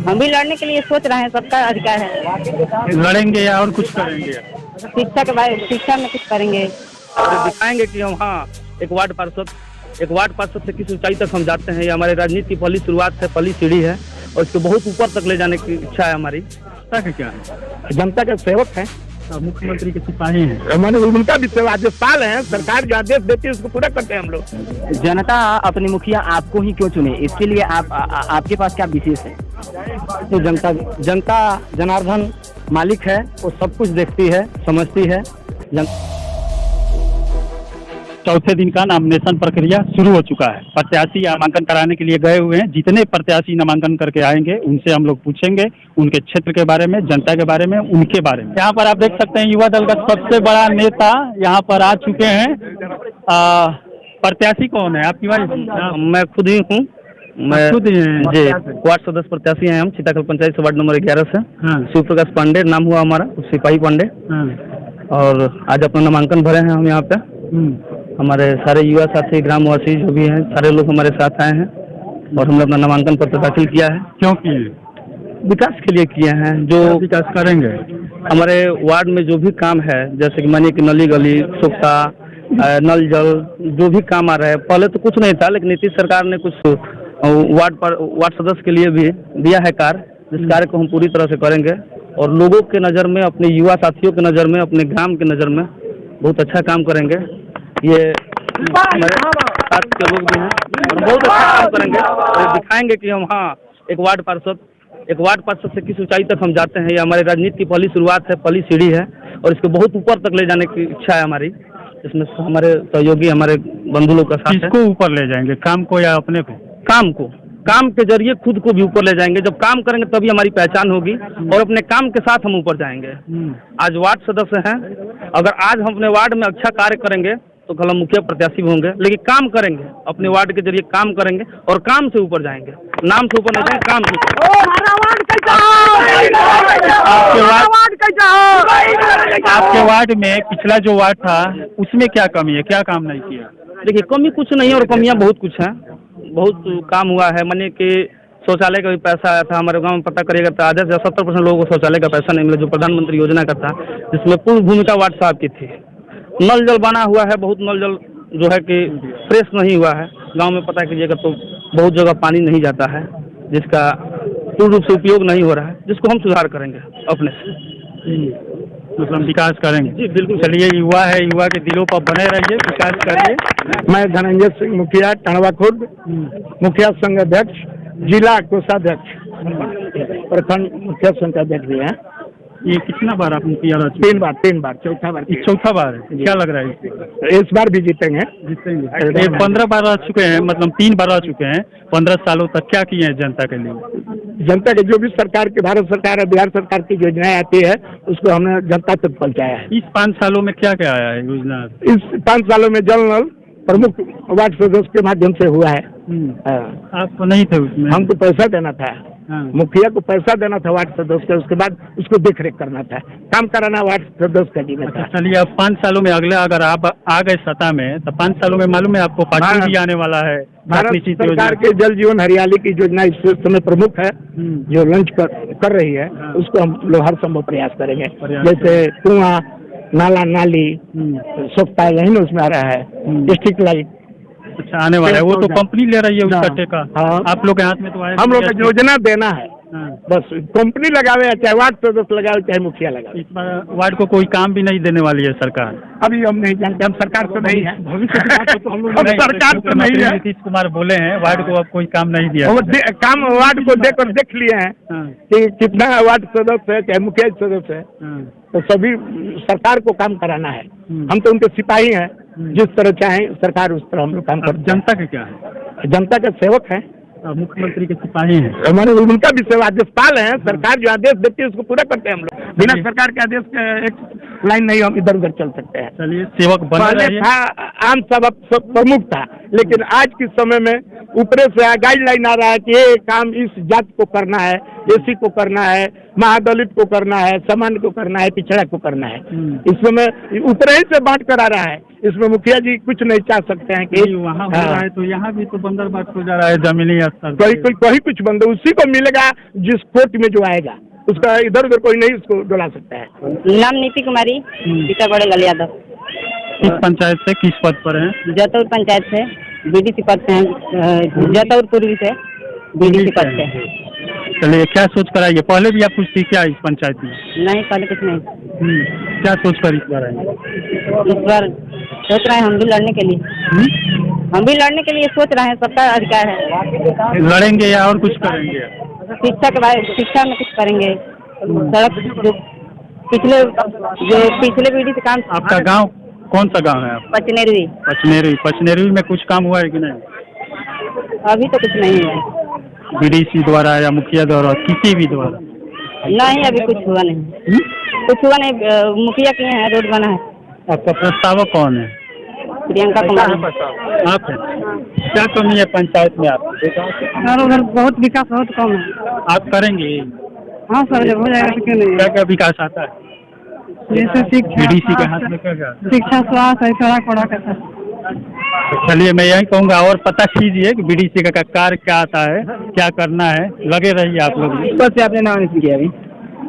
हम भी लड़ने के लिए सोच रहे हैं, सबका अधिकार है। लड़ेंगे या और कुछ करेंगे? शिक्षा के बारे शिक्षा में कुछ करेंगे। दिखाएंगे कि हम हाँ एक वार्ड पार्षद से किस ऊंचाई तक हम जाते हैं। ये हमारे राजनीति की पहली शुरुआत है, पहली सीढ़ी है और इसको बहुत ऊपर तक ले जाने की इच्छा है हमारी। जनता का क्या है? जनता के सेवक हैं, मुख्यमंत्री के सिपाही हैं। मैंने उनका भी सेवा जो साल है, सरकार जो आदेश देती है उसको पूरा करते हैं हम लोग। जनता अपने मुखिया आपको ही क्यों चुने, इसके लिए आपके पास क्या विशेष है? तो जनता जनार्दन मालिक है, वो सब कुछ देखती है, समझती है। चौथे दिन का नामिनेशन प्रक्रिया शुरू हो चुका है। प्रत्याशी नामांकन कराने के लिए गए हुए हैं। जितने प्रत्याशी नामांकन करके आएंगे उनसे हम लोग पूछेंगे उनके क्षेत्र के बारे में, जनता के बारे में, उनके बारे में। यहाँ पर आप देख सकते हैं युवा दल का सबसे बड़ा नेता यहाँ पर आ चुके हैं। प्रत्याशी कौन है आपकी बात? मैं खुद ही हूँ। मैं खुद ही हैं? जी, वार्ड सदस्य प्रत्याशी हैं हम, सीताकल पंचायत से वार्ड नंबर 11 से। शिव प्रकाश पांडे नाम हुआ हमारा, सिपाही पांडे। और आज अपना नामांकन भरे हैं हम यहाँ पे। हमारे सारे युवा साथी, ग्रामवासी जो भी हैं, सारे लोग हमारे साथ आए हैं और हमने अपना नामांकन पत्र दाखिल किया है। क्यों किए? विकास के लिए किए हैं। जो विकास करेंगे हमारे वार्ड में जो भी काम है, जैसे कि मानिए कि नली गली, सूखा, नल जल, जो भी काम आ रहा है, पहले तो कुछ नहीं था, लेकिन नीतीश सरकार ने कुछ वार्ड सदस्य के लिए भी दिया है कार्य, जिस कार्य को हम पूरी तरह से करेंगे और लोगों के नज़र में, अपने युवा साथियों के नज़र में, अपने ग्राम के नज़र में बहुत अच्छा काम करेंगे। ये हमारे साथ के लोग भी हैं और बहुत अच्छा काम करेंगे और दिखाएंगे कि हम हाँ एक वार्ड पार्षद से किस ऊंचाई तक हम जाते हैं। ये हमारे राजनीति की पहली शुरुआत है, पहली सीढ़ी है और इसको बहुत ऊपर तक ले जाने की इच्छा है हमारी। इसमें हमारे सहयोगी, हमारे बंधु लोग का साथ है। किसको ऊपर ले जाएंगे, काम को या अपने को? काम के जरिए खुद को भी ऊपर ले जाएंगे। जब काम करेंगे तभी हमारी पहचान होगी और अपने काम के साथ हम ऊपर जाएंगे। आज वार्ड सदस्य हैं, अगर आज हम अपने वार्ड में अच्छा कार्य करेंगे तो कल हम मुखिया प्रत्याशी भी होंगे, लेकिन काम करेंगे, अपने वार्ड के जरिए काम करेंगे और काम से ऊपर जाएंगे। नाम से ऊपर नहीं जाएंगे, काम से ऊपर। आपके वार्ड में पिछला जो वार्ड था उसमें क्या कमी है, क्या काम नहीं किया? देखिए, कमी कुछ नहीं है और कमियां बहुत कुछ हैं। बहुत काम हुआ है। मानिए कि शौचालय का भी पैसा आया था हमारे गांव में, पता करिएगा तो आधे से 70% लोगों को शौचालय का पैसा नहीं मिला, जो प्रधानमंत्री योजना का था, जिसमें पूर्ण भूमिका वार्ड साहब की थी। नल जल बना हुआ है, बहुत नल जल जो है कि फ्रेश नहीं हुआ है। गांव में पता कीजिएगा तो बहुत जगह पानी नहीं जाता है, जिसका पूर्ण रूप से उपयोग नहीं हो रहा है, जिसको हम सुधार करेंगे अपने से। मतलब विकास करेंगे। जी बिल्कुल। चलिए, युवा है, युवा के दिलों पर बने रहिए, विकास करिए। मैं धनंजय सिंह मुखिया, टणवा खुर्द, मुखिया संघ अध्यक्ष, जिला कोषाध्यक्ष, प्रखंड मुखिया संघ अध्यक्ष भी हैं। ये कितना बार आप मुखिया रह चुके? 3 बार, चौथा बार है। क्या लग रहा है इस बार भी जीतेंगे? ये 15 बार रह चुके हैं, मतलब 3 बार रह चुके हैं। 15 सालों तक क्या किए हैं जनता के लिए? जनता के जो भी सरकार की, भारत सरकार और बिहार सरकार की योजनाएं आती है उसको हमने जनता तक पहुंचाया है। इस 5 सालों में क्या क्या आया है योजना? इस 5 सालों में जल नल प्रमुख वार्ड सदस्य के माध्यम से हुआ है। आप नहीं थे उसमें? हमको पैसा देना था, मुखिया को पैसा देना था वार्ड सदस्य का, उसके बाद उसको देख रेख करना था, काम कराना वार्ड सदस्य का जिम्मेदारी था। चलिए, अब 5 सालों में अगले अगर आप आ गए सत्ता में तो 5 सालों में मालूम है आपको पार्टी भी आने वाला है। भारत सरकार के जल जीवन हरियाली की योजना इस समय प्रमुख है, जो लॉन्च कर रही है, उसको हम लोग हर संभव प्रयास करेंगे। जैसे कुआं, नाला, नाली, स्वच्छता, यही उसमें आ रहा है। डिस्ट्रिक्ट लाइट अच्छा आने वाला है, वो तो कंपनी ले रही है उसका ठेका। आप लोग के हाथ में तो आया, हम लोग का योजना देना है, बस कंपनी लगावे, चाहे वार्ड सदस्य लगावे, चाहे मुखिया लगावे। इस बार वार्ड को कोई काम भी नहीं देने वाली है सरकार। अभी हम नहीं जानते, हम सरकार तो नहीं है, भविष्य की बात तो हम लोग सरकार तो नहीं है। नीतीश कुमार बोले हैं वार्ड को अब कोई काम नहीं दिया। काम वार्ड को देख लिए हैं कि कितना वार्ड सदस्य है, चाहे मुखिया सदस्य है, तो सभी सरकार को काम कराना है। हम तो उनके सिपाही हैं, जिस तरह चाहे सरकार उस तरह हम लोग काम करते हैं। जनता के क्या है? जनता के सेवक हैं, मुख्यमंत्री के सिपाही हैं। हमारे उनका भी सेवा आदेशपाल है। सरकार जो आदेश देती है उसको पूरा करते हैं हम लोग। बिना सरकार के आदेश के एक लाइन नहीं हम इधर उधर चल सकते हैं। चलिए, सेवक पहले था आम सेवक प्रमुख था, लेकिन आज के समय में ऊपर से गाइडलाइन आ रहा है कि ये काम इस जाति को करना है, एसी को करना है, महादलित को करना है, सामान्य को करना है, पिछड़ा को करना है। इसमें ऊपर ही से बांट कर आ रहा है। इसमें मुखिया जी कुछ नहीं चाह सकते हैं कि वहाँ हो रहा है तो यहाँ भी तो बंदरबांट हो जा रहा है जमीनी स्तर कोई कुछ बंद उसी को मिलेगा जिस कोर्ट में जो आएगा, उसका इधर उधर कोई नहीं उसको डोला सकता है। नाम नीति कुमारी, पिता बड़े लाल यादव। किस पंचायत से किस पद पर हैं? जतौर पंचायत से बीडीसी पद से हैं, जतौर पूर्वी से बीडीसी पद से। चलिए, क्या सोच कर आइए? पहले भी आप कुछ थी क्या इस पंचायत में? नहीं, पहले कुछ नहीं। क्या सोच कर इस बार आए? इस बार सोच रहे हैं हम भी लड़ने के लिए। हम भी लड़ने के लिए सोच रहे हैं, सबका अधिकार है। लड़ेंगे या और कुछ करेंगे? शिक्षा के बारे शिक्षा में कुछ करेंगे। सड़क जो पिछले पीढ़ी से काम। आपका गांव कौन सा गांव है? आप पचनेरवी। पचनेरवी में कुछ काम हुआ है कि नहीं? अभी तो कुछ नहीं है। बीडीसी द्वारा या मुखिया द्वारा, किसी भी द्वारा? नहीं, अभी कुछ हुआ नहीं। कुछ हुआ नहीं। मुखिया किए हैं, रोड बना है। आपका प्रस्तावक कौन है? प्रियंका कुमारी। आप हैं? क्या कमी है पंचायत में? आप उधर बहुत विकास बहुत कम है। आप करेंगे? हाँ सर, जब हो जाएगा तो क्यों नहीं। क्या क्या विकास आता है? जैसे शिक्षा, बीडीसी के हाथ में क्या क्या? शिक्षा, स्वास्थ्य, सड़क का सर। चलिए, मैं यही कहूँगा और पता कीजिए कि बीडीसी का कार्य क्या आता है, क्या करना है। लगे रहिए आप लोग। पद से आपने नामांकन किया अभी?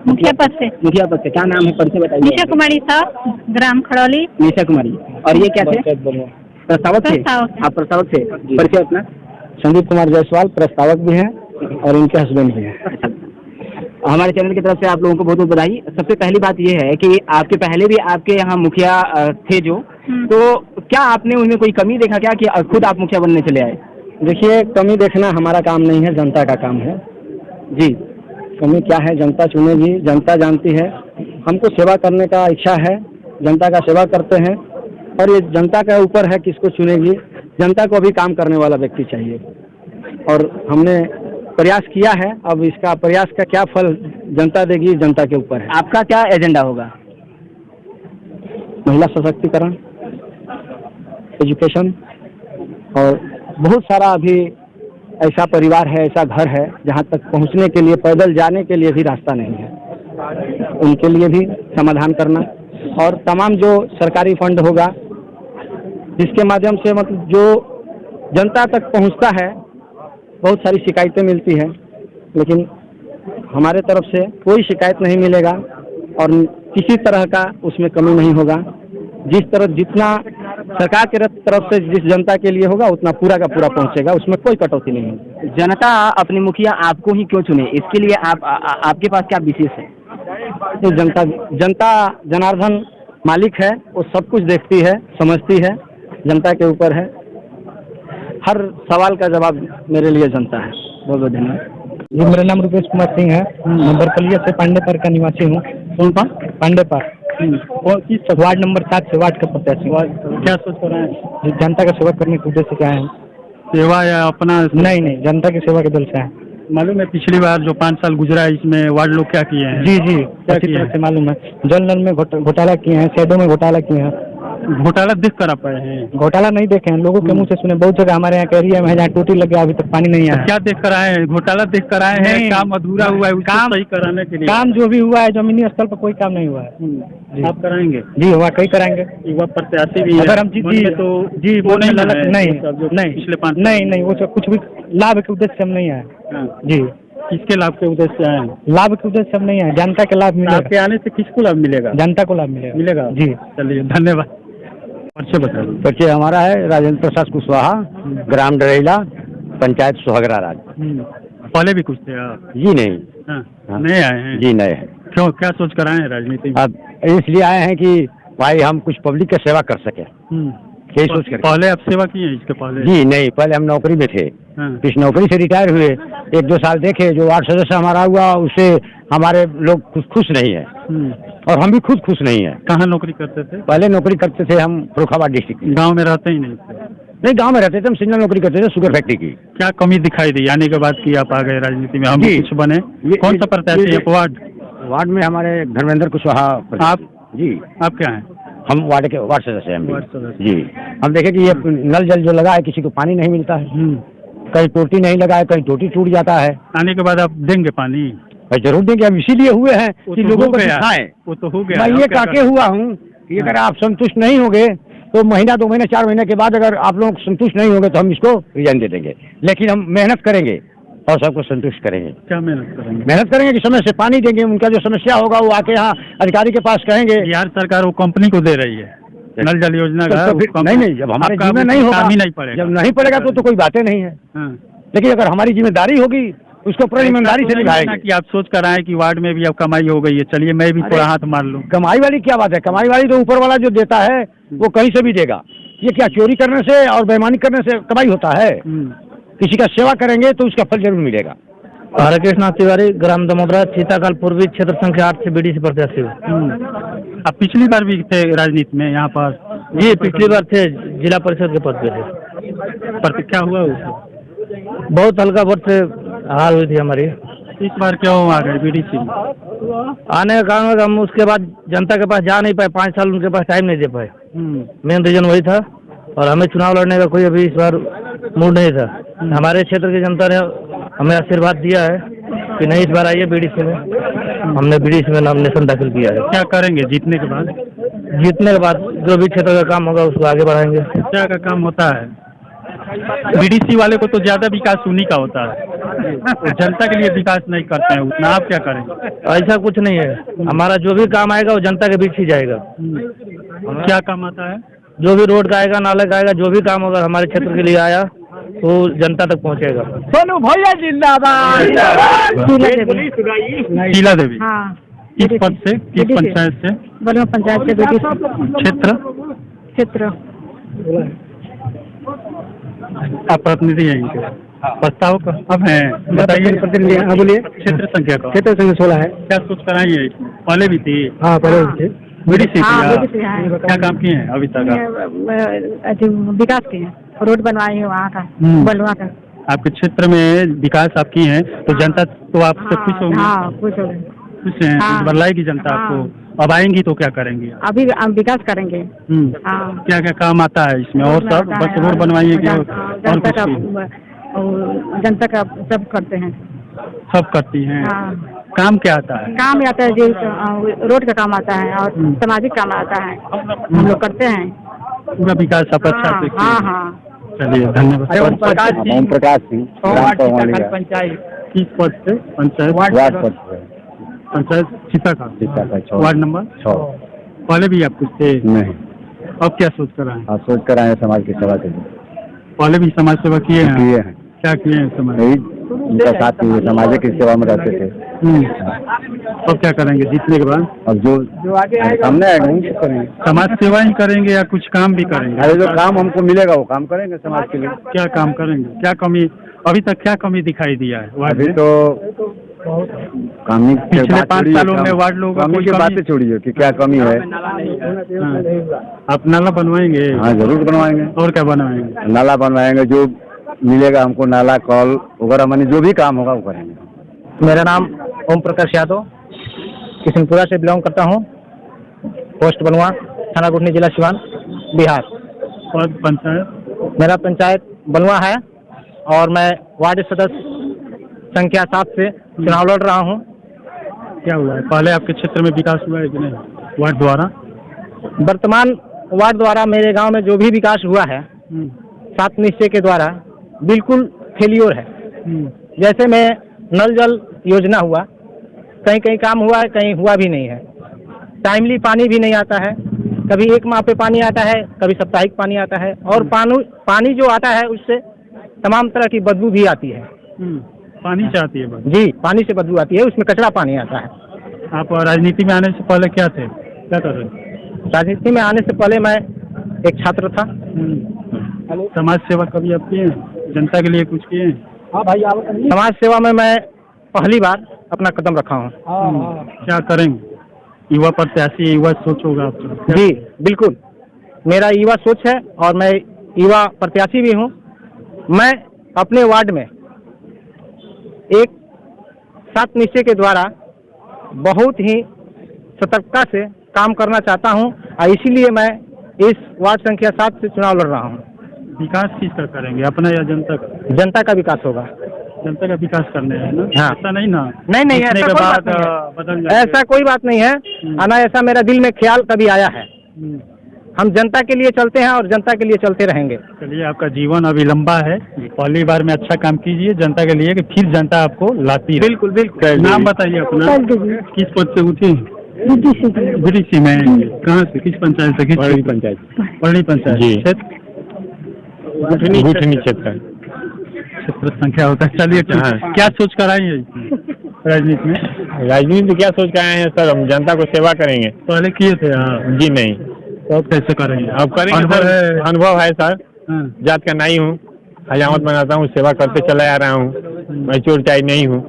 मुखिया पद से। मुखिया पद से क्या नाम है? परिचय बताइए। निशा कुमारी साहब, ग्राम खड़ौली। निशा कुमारी। और ये क्या थे? प्रस्तावक थे। आप प्रस्तावक थे। परिचय अपना? संदीप कुमार जायसवाल प्रस्तावक भी हैं और इनके हस्बैंड भी हैं। हमारे चैनल की तरफ से आप लोगों को बहुत बहुत बधाई। सबसे पहली बात ये है कि आपके पहले भी आपके यहाँ मुखिया थे जो, तो क्या आपने उनमें कोई कमी देखा क्या कि खुद आप मुखिया बनने चले आए? देखिए, कमी देखना हमारा काम नहीं है, जनता का काम है जी। कमी क्या है, जनता चुनेगी, जनता जानती है। हमको सेवा करने का इच्छा है, जनता का सेवा करते हैं और ये जनता के ऊपर है किसको चुनेगी। जनता को अभी काम करने वाला व्यक्ति चाहिए और हमने प्रयास किया है। अब इसका प्रयास का क्या फल जनता देगी, जनता के ऊपर है। आपका क्या एजेंडा होगा? महिला सशक्तिकरण, एजुकेशन और बहुत सारा अभी ऐसा परिवार है, ऐसा घर है जहाँ तक पहुँचने के लिए पैदल जाने के लिए भी रास्ता नहीं है, उनके लिए भी समाधान करना। और तमाम जो सरकारी फंड होगा जिसके माध्यम से मतलब जो जनता तक पहुँचता है, बहुत सारी शिकायतें मिलती हैं लेकिन हमारे तरफ से कोई शिकायत नहीं मिलेगा और किसी तरह का उसमें कमी नहीं होगा। जिस तरह जितना सरकार के तरफ से जिस जनता के लिए होगा उतना पूरा का पूरा पहुंचेगा, उसमें कोई कटौती नहीं होगी। जनता अपने मुखिया आपको ही क्यों चुने, इसके लिए आपके पास क्या विशेष है? तो जनता जनार्दन मालिक है, वो सब कुछ देखती है, समझती है, जनता के ऊपर है। हर सवाल का जवाब मेरे लिए जनता है। बहुत बहुत धन्यवाद। जी, मेरा नाम रुपेश कुमार सिंह है। मैं बरकलिया से पांडेपार का निवासी हूँ। कौन सा? पांडेपार। वार्ड नंबर 7 से वार्ड का प्रत्याशी। क्या सोच कर रहे हैं? जनता का सेवा करने के उद्देश्य से आए हैं। सेवा या अपना? नहीं, जनता की सेवा के दिल से आए। मालूम है पिछली बार जो 5 साल गुजरा है इसमें वार्ड लोग क्या किए हैं? जी, अच्छी तरह से मालूम है। जल नल में घोटाला किए हैं, शैडो में घोटाला किए हैं। घोटाला देख कर आप आए हैं? घोटाला नहीं देखे हैं, लोगों के मुंह से सुने। बहुत जगह हमारे यहाँ एरिया में जहाँ टूटी लग गया, अभी तक पानी नहीं आया। क्या देख कर आए हैं? घोटाला देख कर आए हैं? काम अधूरा हुआ है, उसको सही कराने के लिए? काम जो भी हुआ है जमीनी स्तर पर कोई काम नहीं हुआ है। आप कराएंगे? जी, हुआ कई कराएंगे। युवा प्रत्याशी भी अगर हम जीत तो जी वो नहीं, पिछले 5 नहीं, वो कुछ भी लाभ के उद्देश्य से हम नहीं आए जी। किसके लाभ के उद्देश्य से आए हैं? लाभ के उद्देश्य से हम नहीं आए, जनता के लाभ मिलेगा। आपके आने से किसको लाभ मिलेगा? जनता को लाभ मिलेगा जी। चलिए, धन्यवाद। अच्छे बताइए। परिचय हमारा है राजेंद्र प्रसाद कुशवाहा, ग्राम डरेला, पंचायत सुहागरा राज। पहले भी कुछ थे आप? जी नहीं। नए आए हैं? जी नए हैं। क्यों, क्या सोच कर आए हैं राजनीति में? अब इसलिए आए हैं कि भाई हम कुछ पब्लिक की सेवा कर सके, यही सोच कर। पहले आप सेवा किए हैं इसके पहले? जी नहीं, पहले हम नौकरी में थे। इस नौकरी से रिटायर हुए, 1-2 साल देखे। जो वार्ड सदस्य हमारा हुआ उससे हमारे लोग खुश नहीं है और हम भी खुद खुश नहीं है। कहाँ नौकरी करते थे? पहले नौकरी करते थे हम फर्रुखाबाद डिस्ट्रिक्ट। गांव में रहते ही नहीं? नहीं, गांव में रहते थे हम। सिंगल नौकरी करते थे शुगर फैक्ट्री की। क्या कमी दिखाई दी आने के बाद कि आप आ गए राजनीति में, हम भी कुछ बने? कौन सा प्रत्याशी है? वार्ड में हमारे धर्मेंद्र कुशवाहा। आप? जी। आप क्या हैं? हम वार्ड सदस्य हैं जी। हम देखे कि ये नल जल जो लगा है किसी को पानी नहीं मिलता है, कहीं टोटी नहीं लगा है, कहीं टोटी टूट जाता है। आने के बाद आप देंगे पानी? जरूर देंगे, हम इसीलिए हुए हैं वो कि तो लोगों हो को गया। दिखाएं। वो तो हो गया। मैं ये काके हुआ हूँ कि अगर आप संतुष्ट नहीं होंगे तो महीना 2 महीने 4 महीने के बाद अगर आप लोग संतुष्ट नहीं होंगे तो हम इसको रिजाइन दे देंगे, लेकिन हम मेहनत करेंगे और सबको संतुष्ट करेंगे। क्या मेहनत करेंगे? मेहनत करेंगे कि समय से पानी देंगे, उनका जो समस्या होगा वो आके यहाँ अधिकारी के पास कहेंगे। बिहार सरकार वो कंपनी को दे रही है नल जल योजना का। तो फिर नहीं, जब हमारे आपका जिम्मे नहीं होगा, काम ही नहीं पड़ेगा। जब नहीं पड़ेगा तो कोई बातें नहीं है। हाँ। लेकिन अगर हमारी जिम्मेदारी होगी उसको पूरी ईमानदारी से निभाएंगे। कि आप सोच कर आए कि वार्ड में भी अब कमाई हो गई है, चलिए मैं भी थोड़ा हाथ मार लूँ। कमाई वाली क्या बात है? कमाई वाली तो ऊपर वाला जो देता है वो कहीं से भी देगा। ये क्या चोरी करने से और बेईमानी करने से कमाई होता है? किसी का सेवा करेंगे तो उसका फल जरूर मिलेगा। हरकृष्ण तिवारी, ग्राम दमोदरा, चीताकाल पूर्वी, क्षेत्र संख्या 8 से बीडीसी प्रत्याशी हूँ। आप पिछली बार भी थे राजनीति में यहाँ पर? जी, पिछली बार थे, जिला परिषद के पद पे थे। प्रतिक्रिया हुआ उसको? बहुत हल्का वोट से हार हुई थी हमारी। इस बार क्यों आ गए बीडीसी में? आने का कारण है कि हम उसके बाद जनता के पास जा नहीं पाए, 5 साल उनके पास टाइम नहीं दे पाए। मेन रीजन वही था, और हमें चुनाव लड़ने का कोई अभी इस बार मूड नहीं था। हमारे क्षेत्र की जनता ने हमें आशीर्वाद दिया है कि नहीं, इस बार आइए बीडीसी में। हमने बीडीसी में नॉमिनेशन दाखिल किया है। क्या करेंगे जीतने के बाद? जीतने के बाद जो भी क्षेत्र का काम होगा उसको आगे बढ़ाएंगे। क्या का काम होता है? बीडीसी वाले को तो ज्यादा विकास उन्हीं का होता है, तो जनता के लिए विकास नहीं करते हैं उतना। आप क्या करेंगे? ऐसा कुछ नहीं है, हमारा जो भी काम आएगा वो जनता के बीच ही जाएगा। क्या काम आता है? जो भी रोड का आएगा, नाले का आएगा, जो भी काम होगा हमारे क्षेत्र के लिए आया तो जनता तक पहुंचेगा। सोनू भैया जिंदाबाद। शीला देवी। हाँ। किस पद से, किस पंचायत से? बलुआ पंचायत से बीडीसी क्षेत्र आप प्रतिनिधि हैं इनके? प्रस्ताव अब है, बताइए। प्रतिनिधि बोलिए। क्षेत्र संख्या का? क्षेत्र संख्या 16 है। क्या सोच कर आई है? पहले भी थी? हाँ, पहले भी थी। बीडीसी हाँ, क्या काम किए हैं अभी तक? विकास के हैं, रोड बनवाई है वहाँ का, बलुआ का। आपके क्षेत्र में विकास आप किए हैं तो जनता तो आपसे खुश होगी? हाँ, खुश हो गए। खुश हैं? हाँ। बदलाएगी जनता आपको? अब आएंगी तो क्या करेंगी? अभी हम विकास करेंगे। हाँ। क्या क्या काम आता है इसमें? और सब बस रोड बनवाइएगी और जनता का कुछ? जनता का सब करते हैं। सब करती हैं? हाँ। काम क्या आता है? काम आता है जी, रोड का काम आता है और सामाजिक काम आता है, हम लोग करते हैं पूरा विकास आप अच्छा से किए। हाँ हाँ। चलिए धन्यवाद। ओम प्रकाश सिंह, पंचायत किस पद से? पंचायत वार्ड पद से। Panchayat Sitakal, ward number 6। पहले भी आप कुछ थे? नहीं, अब क्या सोच कर आए? आप सोच कर आए समाज की सेवा के लिए। पहले भी समाज सेवा किए हैं? किए हैं। क्या किए हैं समाज? उनका साथ ही समाज की सेवा में रहते थे। अब क्या करेंगे जीतने के बाद? अब जो आगे सामने आएगा वही करेंगे। समाज सेवा ही करेंगे या कुछ काम भी करेंगे? अरे जो काम हमको मिलेगा वो काम करेंगे समाज के लिए। क्या काम करेंगे? क्या कमी अभी तक क्या कमी दिखाई दिया है वार्ड अभी में? तो कमी पिछले 5 सालों में वार्ड लोगों का कमी कोई की बातें छोड़िए कि क्या कमी है। आप नाला बनवाएंगे? हाँ, जरूर बनवाएंगे। और क्या बनवाएंगे? नाला बनवाएंगे, जो मिलेगा हमको नाला, कॉल वगैरह, मानी जो भी काम होगा वो करेंगे। मेरा नाम ओम प्रकाश यादव, किशनपुरा से बिलोंग करता हूँ। पोस्ट बलुआ, थाना गुठनी, जिला सिवान, बिहार। पद पंचायत? मेरा पंचायत बलुआ है और मैं वार्ड सदस्य संख्या 7 से चुनाव लड़ रहा हूँ। क्या हुआ है? पहले आपके क्षेत्र में विकास हुआ है कि नहीं वार्ड द्वारा? वर्तमान वार्ड द्वारा मेरे गांव में जो भी विकास हुआ है 7 निश्चय के द्वारा बिल्कुल फेलियर है। जैसे में नल जल योजना हुआ, कहीं कहीं काम हुआ है, कहीं हुआ भी नहीं है। टाइमली पानी भी नहीं आता है, कभी 1 माह पे पानी आता है, कभी साप्ताहिक पानी आता है, और पानी जो आता है उससे तमाम तरह की बदबू भी आती है। पानी से आती है बस? जी, पानी से बदबू आती है, उसमें कचरा पानी आता है। आप राजनीति में आने से पहले क्या थे, क्या कर रहे थे? राजनीति में आने से पहले मैं एक छात्र था। समाज सेवा कभी आप किए हैं? जनता के लिए कुछ किए हैं? हाँ भाई, समाज सेवा में मैं पहली बार अपना कदम रखा हूँ। क्या करेंगे? युवा प्रत्याशी, युवा सोच होगा आपका? जी बिल्कुल, मेरा युवा सोच है और मैं युवा प्रत्याशी भी हूँ। मैं अपने वार्ड में एक 7 निश्चय के द्वारा बहुत ही सतर्कता से काम करना चाहता हूँ और इसीलिए मैं इस वार्ड संख्या 7 से चुनाव लड़ रहा हूँ। विकास किसका करेंगे, अपना या जनता का? जनता का विकास होगा। जनता का विकास करने है ना? हाँ। ऐसा नहीं ना? नहीं नहीं, जीतने ऐसा के कोई बाद बात नहीं है। बदल जाएंगे। ऐसा कोई बात नहीं है, आना ऐसा मेरा दिल में ख्याल कभी आया है। हम जनता के लिए चलते हैं और जनता के लिए चलते रहेंगे। चलिए, आपका जीवन अभी लंबा है, पहली बार में अच्छा काम कीजिए जनता के लिए कि फिर जनता आपको लाती है। बिल्कुल बिल्कुल। नाम बताइए अपना, किस पद से उठी? बीडीसी में। कहाँ से, किस पंचायत से? पढ़ी पंचायत। पढ़ी पंचायत जी। क्षेत्र गुठनी क्षेत्र। क्षेत्र संख्या होता है। चलिए, ठीक। हाँ। क्या सोच कर आए हैं राजनीति में? राजनीति क्या सोच के आए हैं सर? हम जनता को सेवा करेंगे। पहले किए थे? हाँ। जी नहीं। तो अब कैसे करेंगे? अब करेंगे अनुभव सर, है? अनुभव है सर। हाँ। जात का नहीं हूँ, हजामत बनाता हूँ, सेवा करते चला आ रहा हूँ। मैं चोर चाई नहीं हूँ,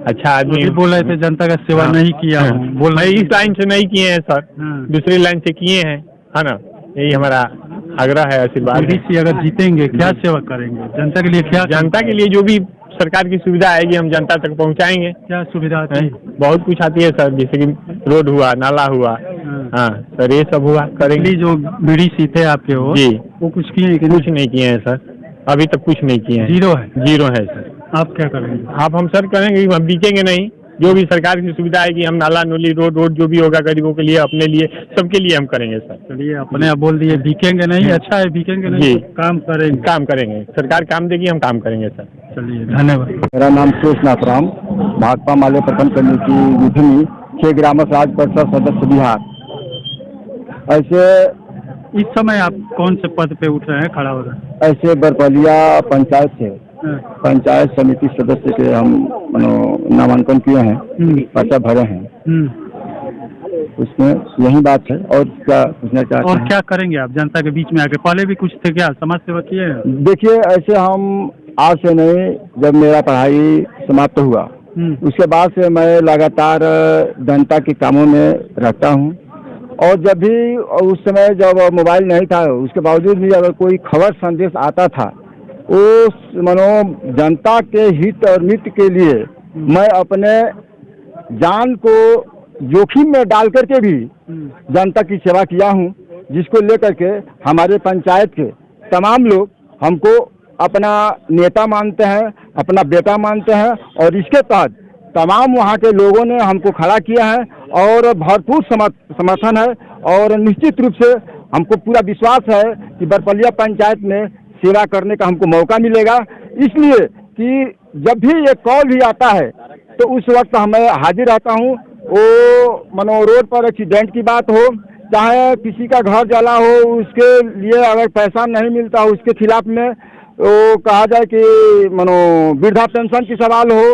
अच्छा आदमी अभी हूँ। बोल रहे थे जनता का सेवा हाँ। नहीं किया हूँ। बोल नहीं, रहे इस लाइन से नहीं किए हैं सर, हाँ। दूसरी लाइन से किए हैं, है ना? यही हमारा आग्रह है, आशीर्वाद है। बीडीसी अगर जीतेंगे क्या सेवा करेंगे जनता के लिए? क्या जनता के लिए जो भी सरकार की सुविधा आएगी हम जनता तक पहुंचाएंगे। क्या सुविधा आती है? बहुत कुछ आती है सर, जैसे कि रोड हुआ, नाला हुआ, हाँ सर, ये सब हुआ करेंगे। पिछली जो बीडीसी थे आपके वो, जी, वो कुछ किए कि कुछ नहीं किए हैं सर, अभी तक कुछ नहीं किए हैं। जीरो है? जीरो है सर। आप क्या करेंगे? आप हम सर करेंगे, हम बीकेंगे नहीं। जो भी सरकार की सुविधा आएगी हम नाला नूली रोड जो भी होगा गरीबों के लिए, अपने लिए, सबके लिए हम करेंगे सर। चलिए, अपने आप बोल दिए बिकेंगे नहीं। अच्छा है, बिकेंगे नहीं जी। तो काम करेंगे। काम करेंगे, सरकार काम देगी, हम काम करेंगे सर। चलिए, धन्यवाद। मेरा नाम शेषनाथ राम, भाकपा माले प्रखंड कमेटी गुठनी, 6 ग्राम राज्य परिषद सदस्य बिहार। ऐसे इस समय आप कौन से पद पे उठ रहे हैं, खड़ा हो रहे हैं? ऐसे बरपलिया पंचायत से पंचायत समिति सदस्य के हम नामांकन किए हैं, पर्चा भरे हैं। उसमें यही बात है। और क्या पूछना चाहते और हैं? क्या करेंगे आप जनता के बीच में आके? पहले भी कुछ थे क्या, समाज सेवा किए हैं? देखिए, ऐसे हम आज से नहीं, जब मेरा पढ़ाई समाप्त हुआ उसके बाद से मैं लगातार जनता के कामों में रहता हूँ। और जब भी उस समय जब मोबाइल नहीं था, उसके बावजूद भी अगर कोई खबर संदेश आता था, उस जनता के हित और मित के लिए मैं अपने जान को जोखिम में डाल करके भी जनता की सेवा किया हूँ, जिसको लेकर के हमारे पंचायत के तमाम लोग हमको अपना नेता मानते हैं, अपना बेटा मानते हैं। और इसके तहत तमाम वहाँ के लोगों ने हमको खड़ा किया है और भरपूर समर्थन है। और निश्चित रूप से हमको पूरा विश्वास है कि बरपलिया पंचायत में सेवा करने का हमको मौका मिलेगा। इसलिए कि जब भी ये कॉल भी आता है तो उस वक्त मैं हाजिर रहता हूँ। वो रोड पर एक्सीडेंट की बात हो, चाहे किसी का घर जला हो, उसके लिए अगर पैसा नहीं मिलता हो, उसके खिलाफ में वो कहा जाए कि वृद्धा पेंशन की सवाल हो,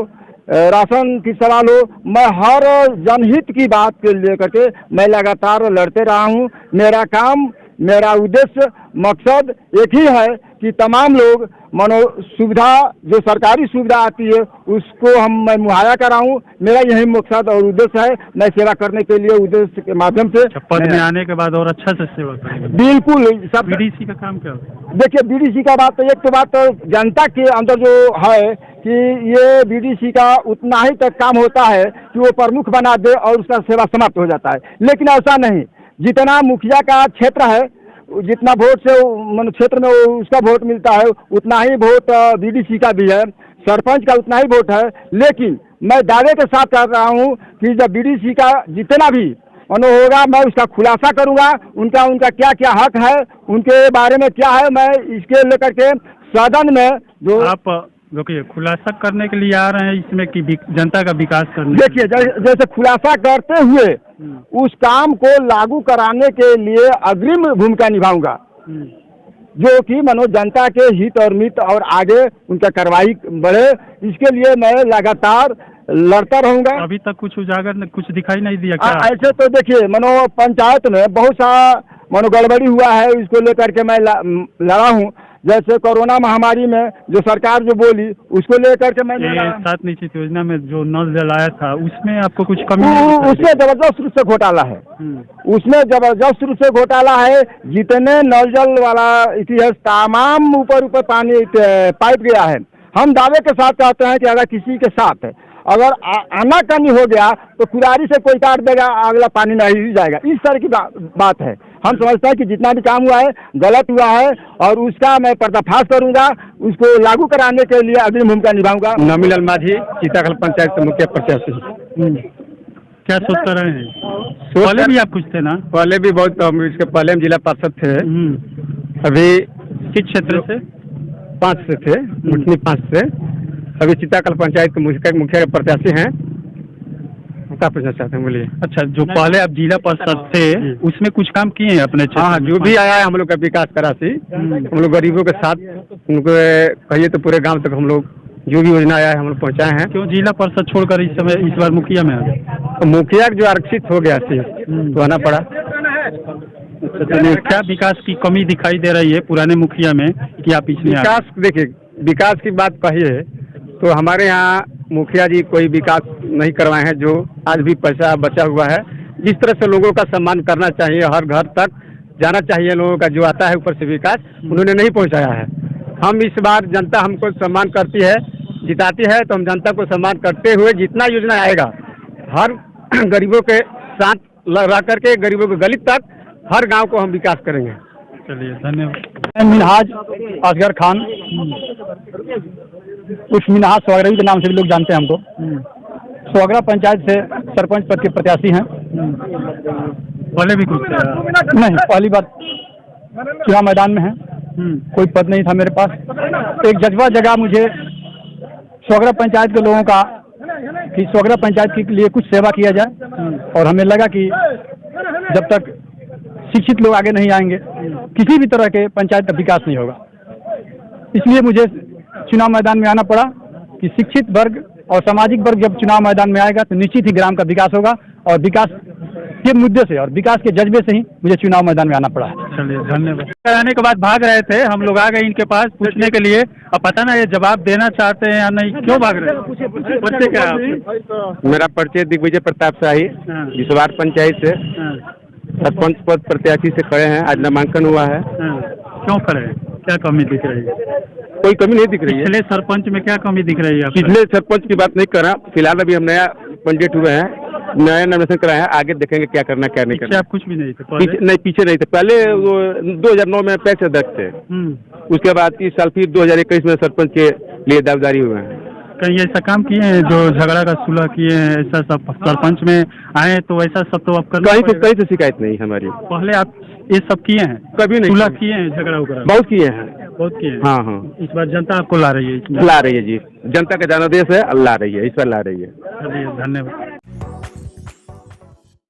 राशन की सवाल हो, मैं हर जनहित की बात के लेकर के मैं लगातार लड़ते रहा हूँ। मेरा काम, मेरा उद्देश्य, मकसद एक ही है कि तमाम लोग सुविधा, जो सरकारी सुविधा आती है उसको मैं मुहैया कराऊं। मेरा यही मकसद और उद्देश्य है। मैं सेवा करने के लिए उद्देश्य के माध्यम से पद में आने के बाद और अच्छा से सेवा करेंगे। बिल्कुल। सब बीडीसी का काम क्या होता है? देखिए, बीडीसी का बात तो एक तो बात तो जनता के अंदर जो है कि ये बीडीसी का उतना ही तक काम होता है कि वो प्रमुख बना दे और उसका सेवा समाप्त हो जाता है। लेकिन ऐसा नहीं, जितना मुखिया का क्षेत्र है, जितना वोट से क्षेत्र में उसका वोट मिलता है, उतना ही वोट बीडीसी का भी है, सरपंच का उतना ही वोट है। लेकिन मैं दावे के साथ कर रहा हूँ कि जब बीडीसी का जितना भी होगा, मैं उसका खुलासा करूँगा। उनका क्या क्या हक है, उनके बारे में क्या है, मैं इसके लेकर के सदन में जो आप देखिए खुलासा करने के लिए आ रहे हैं इसमें कि जनता का विकास करने। देखिए, जैसे खुलासा करते हुए उस काम को लागू कराने के लिए अग्रिम भूमिका निभाऊंगा, जो कि जनता के हित और मित और आगे उनका कार्रवाई बढ़े, इसके लिए मैं लगातार लड़ता रहूंगा। अभी तक कुछ उजागर कुछ दिखाई नहीं दिया क्या? ऐसे तो देखिए, पंचायत में बहुत सा गड़बड़ी हुआ है, इसको लेकर के मैं लड़ा हूँ। जैसे कोरोना महामारी में जो सरकार जो बोली उसको लेकर के मैं 7 निश्चित योजना में जो नल जलाया था उसमें आपको कुछ कमी? उसमें जबरदस्त रूप से घोटाला है। उसमें जबरदस्त रूप से घोटाला है। जितने नल जल वाला इतिहास तमाम ऊपर पानी पाइप गया है। हम दावे के साथ कहते हैं कि अगर किसी के साथ अगर आनाकानी हो गया तो कुदारी से कोई काट देगा, अगला पानी नहीं जाएगा। इस तरह की बात है। हम समझते हैं कि जितना भी काम हुआ है गलत हुआ है और उसका मैं पर्दाफाश करूंगा, उसको लागू कराने के लिए अग्रिम भूमिका निभाऊंगा। नमीलाल माझी, सीताकल पंचायत के मुखिया प्रत्याशी। क्या सोच कर रहे हैं? पहले भी आप कुछ थे ना? पहले भी बहुत, इसके पहले हम जिला पार्षद थे। अभी किस क्षेत्र से? 5 से थे, मुठनी 5 से। अभी सीताकल पंचायत के मुखिया प्रत्याशी हैं। क्या पूछना चाहते हैं, बोलिए। अच्छा, जो पहले आप जिला पार्षद थे उसमें कुछ काम किए हैं अपने क्षेत्र? हाँ, जो भी आया है हम लोग का विकास का राशि, हम लोग गरीबों के साथ, उनको कहिए तो पूरे गांव तक हम लोग जो भी योजना आया है हम लोग पहुँचाए हैं। क्यों जिला पार्षद छोड़कर इस समय इस बार मुखिया में आ गए? तो मुखिया जो आरक्षित हो गया थी तो आना पड़ा। क्या विकास की कमी दिखाई दे रही है पुराने मुखिया में कि आप इसमें? विकास, देखिए विकास की बात कहिए तो हमारे यहाँ मुखिया जी कोई विकास नहीं करवाए हैं। जो आज भी पैसा बचा हुआ है, जिस तरह से लोगों का सम्मान करना चाहिए, हर घर तक जाना चाहिए लोगों का, जो आता है ऊपर से विकास, उन्होंने नहीं पहुँचाया है। हम इस बार जनता हमको सम्मान करती है, जिताती है, तो हम जनता को सम्मान करते हुए जितना योजना आएगा हर गरीबों के साथ लगा करके गरीबों के गली तक हर गांव को हम विकास करेंगे। चलिए, धन्यवाद। मिनहाज असगर खान, उस मिनहाज स्वागरवी के नाम से भी लोग जानते हैं हमको। स्वागरा पंचायत से सरपंच पद के प्रत्याशी हैं। पहले भी कुछ नहीं, पहली बार चुनाव मैदान में है। कोई पद नहीं था मेरे पास। एक जज्बा जगह मुझे स्वागरा पंचायत के लोगों का कि स्वागरा पंचायत के लिए कुछ सेवा किया जाए, और हमें लगा कि जब तक शिक्षित लोग आगे नहीं आएंगे किसी भी तरह के पंचायत का विकास नहीं होगा। इसलिए मुझे चुनाव मैदान में आना पड़ा कि शिक्षित वर्ग और सामाजिक वर्ग जब चुनाव मैदान में आएगा तो निश्चित ही ग्राम का विकास होगा, और विकास के मुद्दे से और विकास के जज्बे से ही मुझे चुनाव मैदान में आना पड़ा है। चलिए, धन्यवाद। कराने के बाद भाग रहे थे, हम लोग आ गए इनके पास पूछने के लिए। अब पता ना ये जवाब देना चाहते हैं या नहीं, क्यों भाग रहे हैं? परिचय क्या है आपका? मेरा परिचय दिग्विजय प्रताप शाही, जिसवार पंचायत से सरपंच पद प्रत्याशी से खड़े हैं। आज नामांकन हुआ है। क्यों खड़े हैं? क्या कमी दिख रही है? कोई कमी नहीं दिख रही है। पिछले सरपंच में क्या कमी दिख रही है? पिछले सरपंच की बात नहीं कर रहा, फिलहाल अभी हम नया पंडित हुए हैं, नया नॉमिनेशन कराए हैं, आगे देखेंगे क्या करना क्या नहीं करना। आप कुछ भी नहीं थे पहले? नहीं, पीछे नहीं थे। पहले 2009 में पैक्स अध्यक्ष थे। उसके बाद इस साल फिर 2021 में सरपंच के लिए दावेदारी हुए हैं। कहीं ऐसा काम किए हैं जो झगड़ा का सुलह किए हैं, ऐसा सब सरपंच में आए तो ऐसा सब तो आप करना कहीं से शिकायत नहीं हमारी। पहले आप ये सब किए हैं? कभी नहीं। सुलह किए हैं, झगड़ा वगैरह बहुत किए हैं। बहुत किए हैं। हाँ। इस बार जनता आपको ला रही है? ला रही है जी, जनता का जनादेश है, ला रही है, इस बार ला रही है। चलिए, धन्यवाद।